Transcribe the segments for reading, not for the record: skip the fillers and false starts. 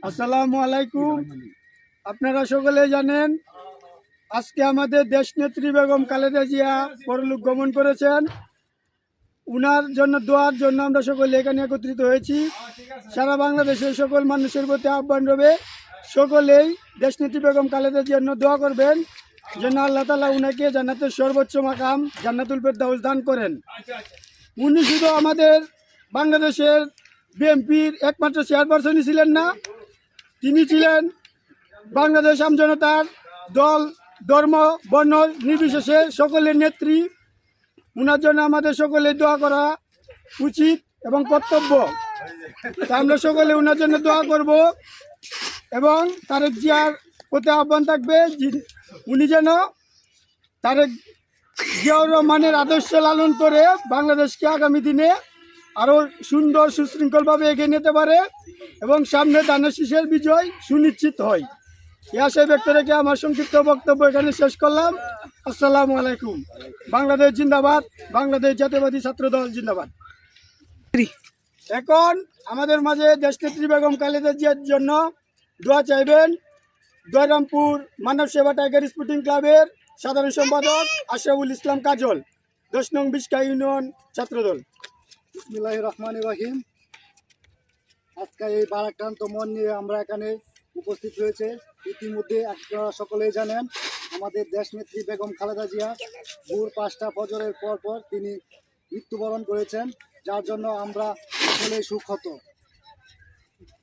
আসসালামু আলাইকুম। আপনারা সকলে জানেন আজকে আমাদের দেশনেত্রী বেগম খালেদা জিয়া পরলোক গমন করেছেন। উনার জন্য দোয়ার জন্য আমরা সকলে এখানে একত্রিত হয়েছি। সারা বাংলাদেশের সকল মানুষের প্রতি আহ্বান রবে, সকলেই দেশনেত্রী বেগম খালেদা জিয়ার জন্য দোয়া করবেন যেন আল্লাহ তাআলা উনাকে জান্নাতের সর্বোচ্চ মাকাম জান্নাতুল ফেরদাউস দান করেন। উনি শুধু আমাদের বাংলাদেশের বিএনপির একমাত্র চেয়ারপারসনই ছিলেন না, তিনি ছিলেন বাংলাদেশ আমজনতার দল, ধর্ম, বর্ণ নির্বিশেষে সকলের নেত্রী। উনার জন্য আমাদের সকলে দোয়া করা উচিত এবং কর্তব্য। তা আমরা সকলে উনার জন্য দোয়া করব এবং তারেক জিয়ার প্রতি আহ্বান থাকবে উনি যেন তারেক জিয়াউর রহমানের আদর্শ লালন করে বাংলাদেশকে আগামী দিনে আরও সুন্দর সুশৃঙ্খলভাবে এগিয়ে নিতে পারে এবং সামনে ধানের শীষের বিজয় সুনিশ্চিত হয়। এই আশায় ব্যক্ত রেখে আমার সংক্ষিপ্ত বক্তব্য এখানে শেষ করলাম। আসসালামু আলাইকুম। বাংলাদেশ জিন্দাবাদ, বাংলাদেশ জাতীয়বাদী ছাত্র দল জিন্দাবাদ। এখন আমাদের মাঝে দেশনেত্রী বেগম খালেদা জিয়ার জন্য দোয়া চাইবেন দয়রামপুর মানব সেবা টাইগার স্পোর্টিং ক্লাবের সাধারণ সম্পাদক আশরাফুল ইসলাম কাজল, 10 নং বিশকা ইউনিয়ন ছাত্রদল। বিসমিল্লাহির রহমানির রহিম। আজকে এই ভারাক্রান্ত মন নিয়ে আমরা এখানে উপস্থিত হয়েছে। ইতিমধ্যে আপনারা সকলেই জানেন আমাদের দেশনেত্রী বেগম খালেদা জিয়া ভোর 5টা ফজরের পর তিনি মৃত্যুবরণ করেছেন, যার জন্য আমরা সকলেই সুখত।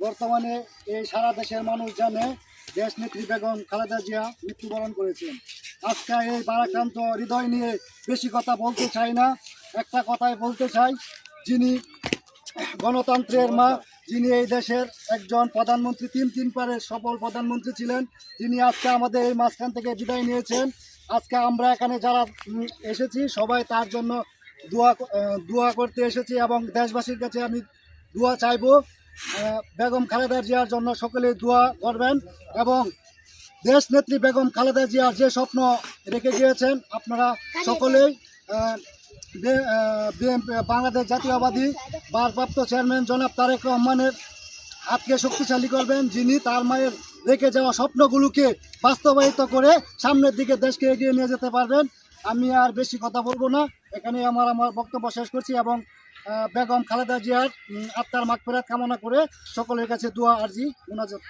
বর্তমানে এই সারা দেশের মানুষ জানে দেশনেত্রী বেগম খালেদা জিয়া মৃত্যুবরণ করেছেন। আজকে এই ভারাক্রান্ত হৃদয় নিয়ে বেশি কথা বলতে চাই না, একটা কথাই বলতে চাই, যিনি গণতন্ত্রের মা, যিনি এই দেশের একজন প্রধানমন্ত্রী, তিনবারের সফল প্রধানমন্ত্রী ছিলেন, তিনি আজকে আমাদের এই মাঝখান থেকে বিদায় নিয়েছেন। আজকে আমরা এখানে যারা এসেছি সবাই তার জন্য দোয়া করতে এসেছি এবং দেশবাসীর কাছে আমি দোয়া চাইব বেগম খালেদা জিয়ার জন্য সকলেই দোয়া করবেন এবং দেশনেত্রী বেগম খালেদা জিয়ার যে স্বপ্ন রেখে গিয়েছেন আপনারা সকলেই বাংলাদেশ জাতীয়বাদী ভারপ্রাপ্ত চেয়ারম্যান জনাব তারেক রহমানের হাতকে শক্তিশালী করবেন, যিনি তার মায়ের রেখে যাওয়া স্বপ্নগুলোকে বাস্তবায়িত করে সামনের দিকে দেশকে এগিয়ে নিয়ে যেতে পারবেন। আমি আর বেশি কথা বলবো না, এখানে আমার বক্তব্য শেষ করছি এবং বেগম খালেদা জিয়ার আত্মার মাগফিরাত কামনা করে সকলের কাছে দোয়া আরজি মোনাজাত।